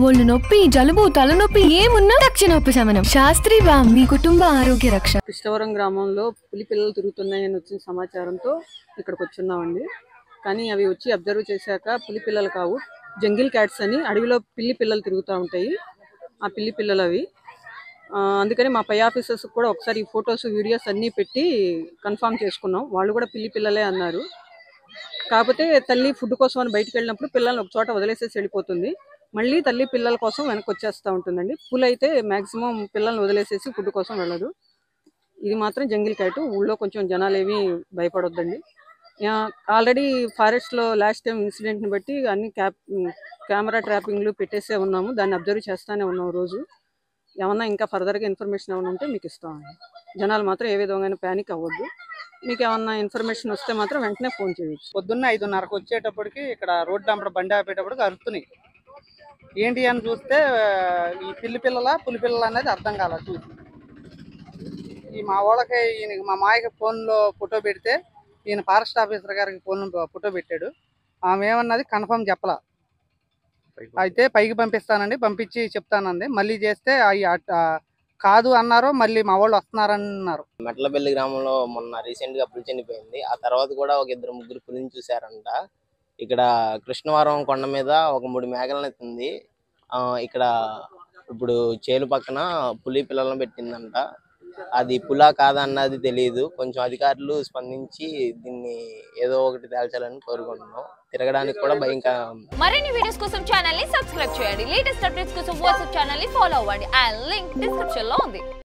ఒళ్ళు నొప్పి, జలుబు, తలనొప్పి ఏమున్నా తక్షణ ఉపశమనం. శాస్త్రి బామ్, మీ కుటుంబ ఆరోగ్య రక్ష. కృష్ణవరం గ్రామంలో పులి పిల్లలు తిరుగుతున్నాయని వచ్చిన సమాచారంతో ఇక్కడికి వచ్చున్నామండి. కానీ అవి వచ్చి అబ్జర్వ్ చేశాక పులి పిల్లలు కావు, జంగిల్ క్యాట్స్ అని అడవిలో పిల్లి పిల్లలు తిరుగుతూ ఉంటాయి. ఆ పిల్లి పిల్లలు అవి. అందుకని మా పై ఆఫీసర్స్ కూడా ఒకసారి ఈ ఫొటోస్ వీడియోస్ అన్నీ పెట్టి కన్ఫర్మ్ చేసుకున్నాం. వాళ్ళు కూడా పిల్లి పిల్లలే అన్నారు. కాకపోతే తల్లి ఫుడ్ కోసం అని బయటకు వెళ్ళినప్పుడు పిల్లల్ని ఒక చోట వదిలేసేసి వెళ్ళిపోతుంది. మళ్ళీ తల్లి పిల్లల కోసం వెనక్కి వచ్చేస్తూ ఉంటుందండి. పులి అయితే మ్యాక్సిమం పిల్లల్ని వదిలేసేసి ఫుడ్ కోసం వెళ్ళదు. ఇది మాత్రం జంగిల్ క్యాట్. ఊళ్ళో కొంచెం జనాలు ఏమీ భయపడొద్దండి. ఆల్రెడీ ఫారెస్ట్లో లాస్ట్ టైం ఇన్సిడెంట్ని బట్టి అన్ని కెమెరా ట్రాపింగ్లు పెట్టేసే ఉన్నాము. దాన్ని అబ్జర్వ్ చేస్తూనే ఉన్నాం రోజు. ఏమన్నా ఇంకా ఫర్దర్గా ఇన్ఫర్మేషన్ ఏమైనా ఉంటే మీకు ఇస్తామండి. జనాలు మాత్రం ఏ విధంగా ప్యానిక్ అవ్వద్దు. మీకు ఏమన్నా ఇన్ఫర్మేషన్ వస్తే మాత్రం వెంటనే ఫోన్ చేయొచ్చు. పొద్దున్న 5:30కు వచ్చేటప్పటికి ఇక్కడ రోడ్డు అంపడ బండి ఆపేటప్పటికి అరుతున్నాయి. ఏంటి అని చూస్తే ఈ పులి పిల్లల అనేది అర్థం కాల. చూసి ఈ మా వాళ్ళకి మా మాయకి ఫోన్లో ఫోటో పెడితే ఈయన ఫారెస్ట్ ఆఫీసర్ గారికి ఫోటో పెట్టాడు. ఆమె ఏమన్నది కన్ఫర్మ్ చెప్పలా. అయితే పైకి పంపిస్తానండి, పంపించి చెప్తానండి. మళ్ళీ చేస్తే కాదు అన్నారు. మళ్ళీ మా వాళ్ళు వస్తున్నారన్నారు. మెట్లపల్లి గ్రామంలో మొన్న రీసెంట్ గా పులి చనిపోయింది. ఆ తర్వాత కూడా ఒక 2-3 పులిని చూశారంట. ఇక్కడ కృష్ణవరం కొండ మీద ఒక 3 మేకలను ఎత్తింది. ఇక్కడ ఇప్పుడు చేలు పక్కన పులి పిల్లలను పెట్టిందంట. అది పులా కాదా అన్నది తెలియదు. కొంచెం అధికారులు స్పందించి దీన్ని ఏదో ఒకటి తేల్చాలని కోరుకుంటున్నాం. తిరగడానికి కూడా భయంగా ఉంది. మరిన్ని వీడియోస్ కోసం ఛానల్ ని సబ్స్క్రైబ్ చేయండి. లేటెస్ట్ అప్డేట్స్ కోసం వాట్సాప్ ఛానల్ ని ఫాలో అవ్వండి. ఆ లింక్ డిస్క్రిప్షన్ లో ఉంది.